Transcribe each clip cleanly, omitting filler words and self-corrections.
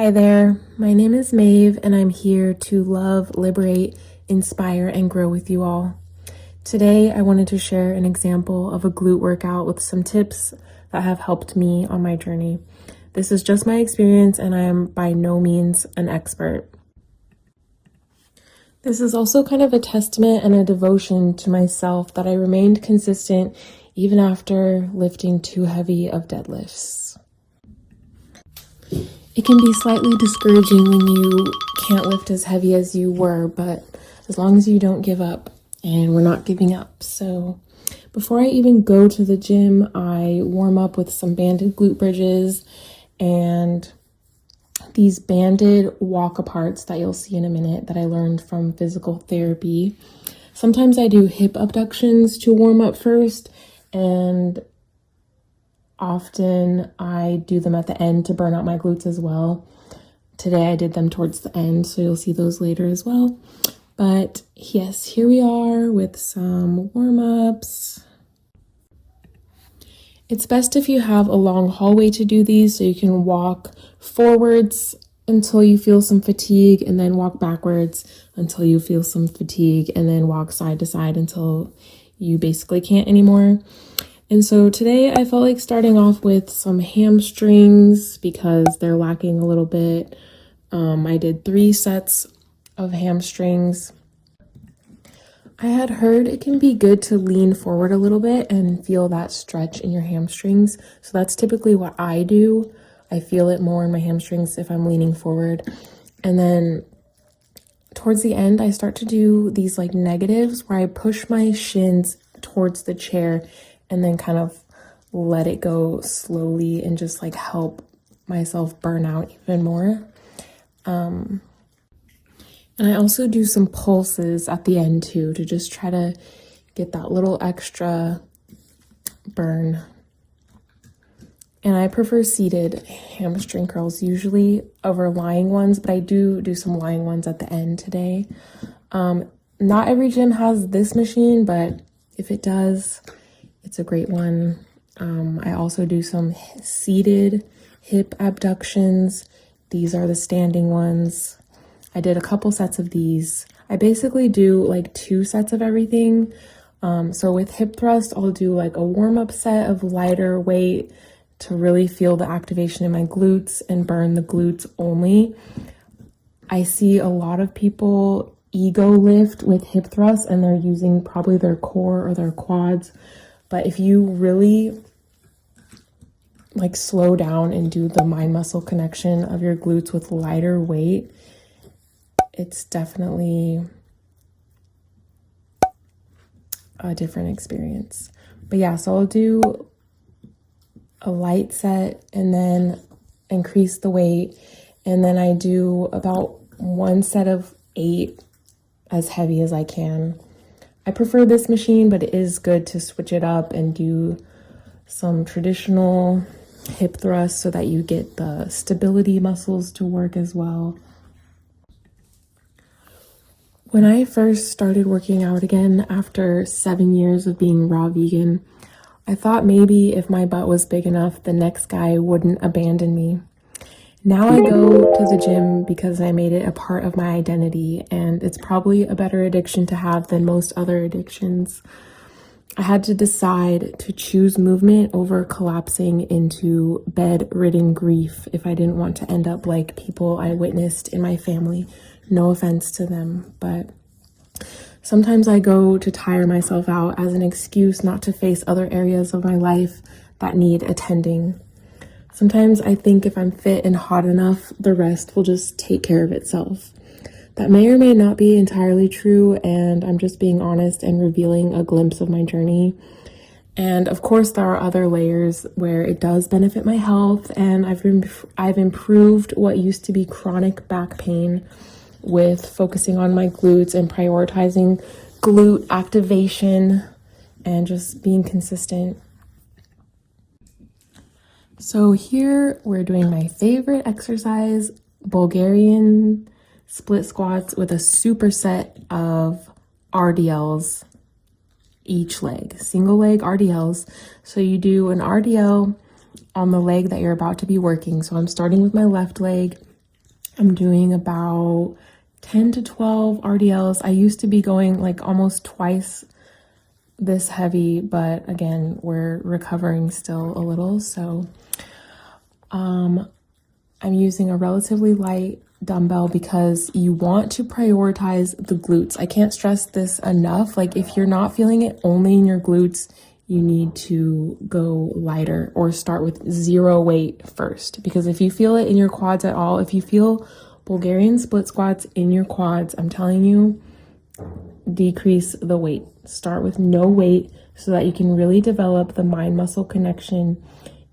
Hi there, my name is Maeve and I'm here to love, liberate, inspire, and grow with you all. Today, I wanted to share an example of a glute workout with some tips that have helped me on my journey. This is just my experience and I am by no means an expert. This is also kind of a testament and a devotion to myself that I remained consistent even after lifting too heavy of deadlifts. It can be slightly discouraging when you can't lift as heavy as you were, but as long as you don't give up, and we're not giving up. So before I even go to the gym, I warm up with some banded glute bridges and these banded walk aparts that you'll see in a minute that I learned from physical therapy. Sometimes I do hip abductions to warm up first, and often I do them at the end to burn out my glutes as well. Today I did them towards the end, so you'll see those later as well. But yes, here we are with some warm-ups. It's best if you have a long hallway to do these, so you can walk forwards until you feel some fatigue and then walk backwards until you feel some fatigue and then walk side to side until you basically can't anymore. And so today I felt like starting off with some hamstrings because they're lacking a little bit. I did 3 sets of hamstrings. I had heard it can be good to lean forward a little bit and feel that stretch in your hamstrings. So that's typically what I do. I feel it more in my hamstrings if I'm leaning forward. And then towards the end, I start to do these like negatives where I push my shins towards the chair and then kind of let it go slowly and just like help myself burn out even more. And I also do some pulses at the end too to just try to get that little extra burn. And I prefer seated hamstring curls usually over lying ones, but I do some lying ones at the end today. Not every gym has this machine, but if it does, it's a great one. I also do some seated hip abductions. These are the standing ones. I did a couple sets of these. I basically do like 2 sets of everything. So with hip thrust, I'll do like a warm-up set of lighter weight to really feel the activation in my glutes and burn the glutes only. I see a lot of people ego lift with hip thrust and they're using probably their core or their quads. But if you really like slow down and do the mind muscle connection of your glutes with lighter weight, it's definitely a different experience. But yeah, so I'll do a light set and then increase the weight. And then I do about 1 set of 8 as heavy as I can. I prefer this machine, but it is good to switch it up and do some traditional hip thrusts so that you get the stability muscles to work as well. When I first started working out again after 7 years of being raw vegan, I thought maybe if my butt was big enough, the next guy wouldn't abandon me. Now I go to the gym because I made it a part of my identity, and it's probably a better addiction to have than most other addictions. I had to decide to choose movement over collapsing into bedridden grief if I didn't want to end up like people I witnessed in my family. No offense to them, but sometimes I go to tire myself out as an excuse not to face other areas of my life that need attending. Sometimes I think if I'm fit and hot enough, the rest will just take care of itself. That may or may not be entirely true, and I'm just being honest and revealing a glimpse of my journey. And of course, there are other layers where it does benefit my health, and I've improved what used to be chronic back pain with focusing on my glutes and prioritizing glute activation and just being consistent. So here we're doing my favorite exercise, Bulgarian split squats with a superset of RDLs each leg, single leg RDLs. So you do an RDL on the leg that you're about to be working. So I'm starting with my left leg I'm doing about 10 to 12 RDLs. I used to be going like almost twice this heavy, but again, we're recovering still a little. So I'm using a relatively light dumbbell because you want to prioritize the glutes. I can't stress this enough. Like if you're not feeling it only in your glutes, you need to go lighter or start with zero weight first. Because if you feel it in your quads at all, if you feel Bulgarian split squats in your quads, I'm telling you, decrease the weight. Start with no weight so that you can really develop the mind muscle connection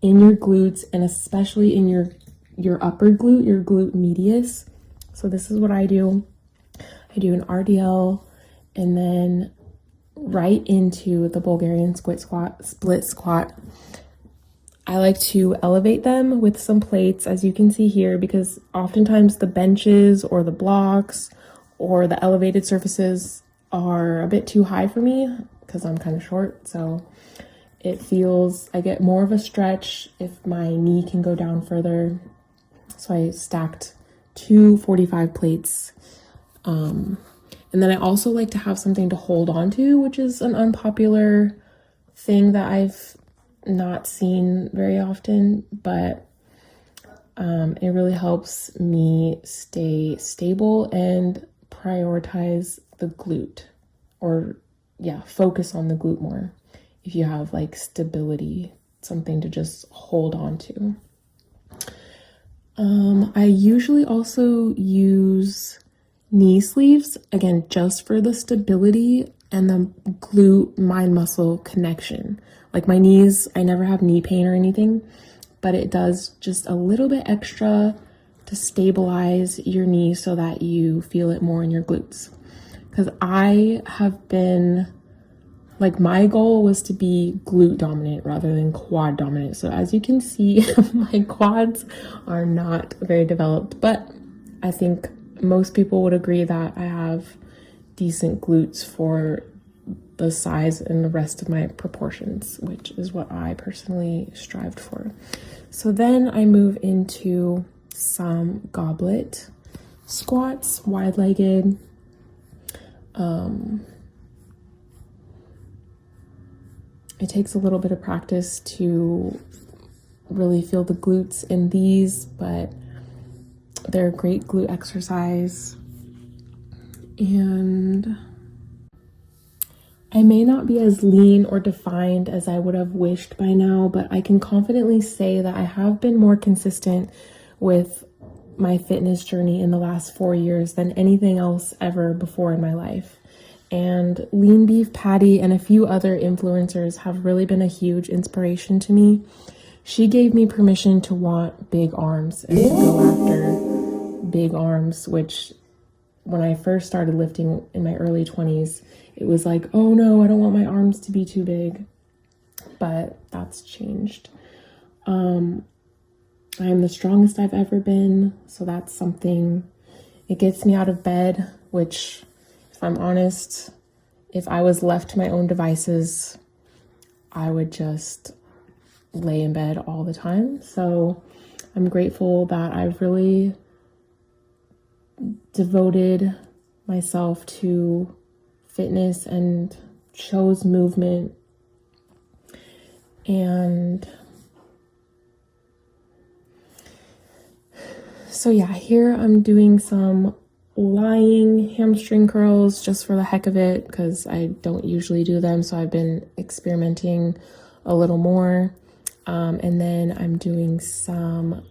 in your glutes and especially in your upper glute, your glute medius. So this is what I do. I do an RDL and then right into the Bulgarian split squat. I like to elevate them with some plates, as you can see here, because oftentimes the benches or the blocks or the elevated surfaces are a bit too high for me because I'm kind of short. So it feels, I get more of a stretch if my knee can go down further. So I stacked 2 45 plates. And then I also like to have something to hold on to, which is an unpopular thing that I've not seen very often, but it really helps me stay stable and prioritize the glute, or focus on the glute more if you have like stability, something to just hold on to. I usually also use knee sleeves, again, just for the stability and the glute mind muscle connection. Like my knees, I never have knee pain or anything, but it does just a little bit extra to stabilize your knee so that you feel it more in your glutes. Because I have been, like, my goal was to be glute dominant rather than quad dominant. So as you can see, my quads are not very developed, but I think most people would agree that I have decent glutes for the size and the rest of my proportions, which is what I personally strived for. So then I move into some goblet squats, wide-legged. It takes a little bit of practice to really feel the glutes in these, but they're a great glute exercise. And I may not be as lean or defined as I would have wished by now, but I can confidently say that I have been more consistent with my fitness journey in the last 4 years than anything else ever before in my life. And Lean Beef Patty and a few other influencers have really been a huge inspiration to me. She gave me permission to want big arms and to go after big arms, which when I first started lifting in my early 20s, it was like, oh no, I don't want my arms to be too big. But that's changed. I'm the strongest I've ever been, so that's something. It gets me out of bed, which, if I'm honest, if I was left to my own devices, I would just lay in bed all the time. So I'm grateful that I've really devoted myself to fitness and chose movement. And so here I'm doing some lying hamstring curls just for the heck of it, because I don't usually do them, so I've been experimenting a little more. And then I'm doing some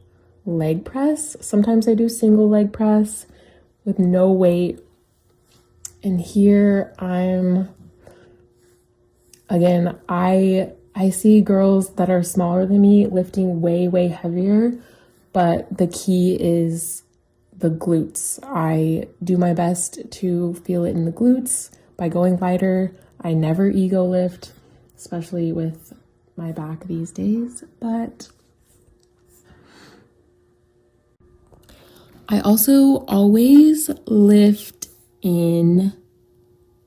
leg press. Sometimes I do single leg press with no weight. And here I see girls that are smaller than me lifting way, way heavier, but the key is the glutes. I do my best to feel it in the glutes by going lighter. I never ego lift, especially with my back these days, but I also always lift in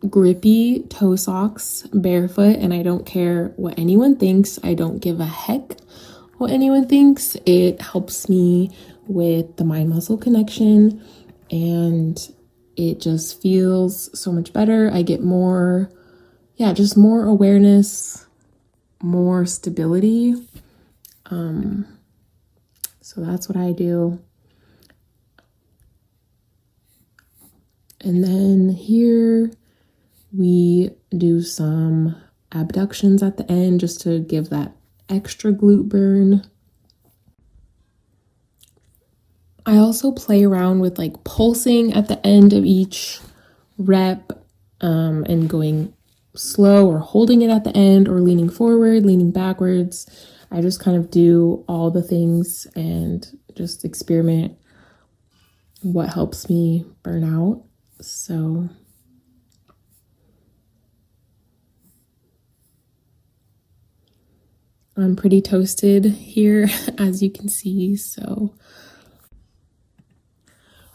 grippy toe socks barefoot, and I don't care what anyone thinks. I don't give a heck what anyone thinks. It helps me with the mind muscle connection, and it just feels so much better. I get more, just more awareness, more stability. So that's what I do. And then here we do some abductions at the end just to give that extra glute burn. I also play around with like pulsing at the end of each rep, and going slow or holding it at the end or leaning forward, leaning backwards. I just kind of do all the things and just experiment what helps me burn out. So I'm pretty toasted here, as you can see. So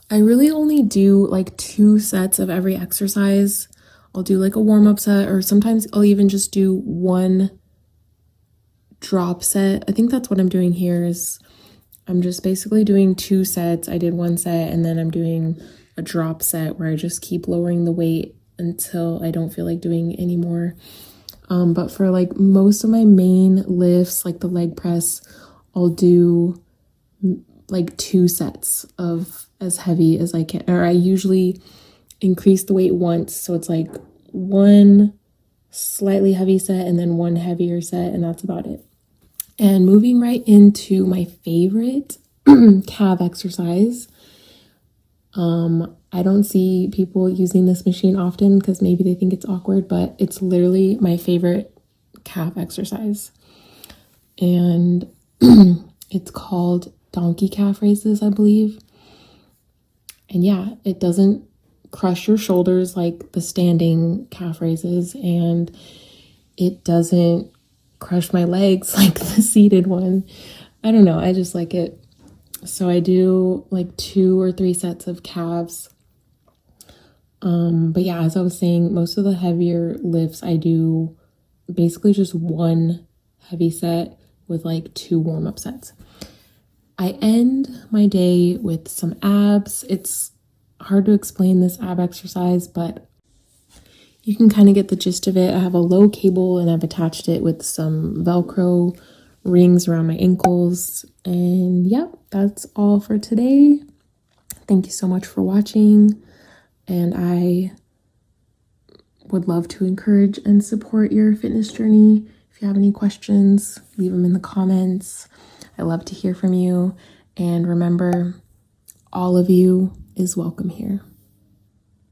I really only do like 2 sets of every exercise. I'll do like a warm-up set, or sometimes I'll even just do 1 drop set. I think that's what I'm doing here. Is I'm just basically doing 2 sets. I did 1 set, and then I'm doing a drop set where I just keep lowering the weight until I don't feel like doing anymore. But for like most of my main lifts, like the leg press, I'll do like 2 sets of as heavy as I can. Or I usually increase the weight once, so it's like 1 slightly heavy set and then 1 heavier set, and that's about it. And moving right into my favorite calf exercise. I don't see people using this machine often because maybe they think it's awkward, but it's literally my favorite calf exercise. And it's called donkey calf raises, I believe. And yeah, it doesn't crush your shoulders like the standing calf raises, and it doesn't crush my legs like the seated one. I don't know, I just like it. So I do like 2 or 3 sets of calves. But yeah, as I was saying, most of the heavier lifts I do basically just 1 heavy set with like 2 warm-up sets. I end my day with some abs. It's hard to explain this ab exercise, but you can kind of get the gist of it. I have a low cable and I've attached it with some Velcro rings around my ankles. And yep, that's all for today. Thank you so much for watching. And I would love to encourage and support your fitness journey. If you have any questions, leave them in the comments. I love to hear from you. And remember, all of you is welcome here.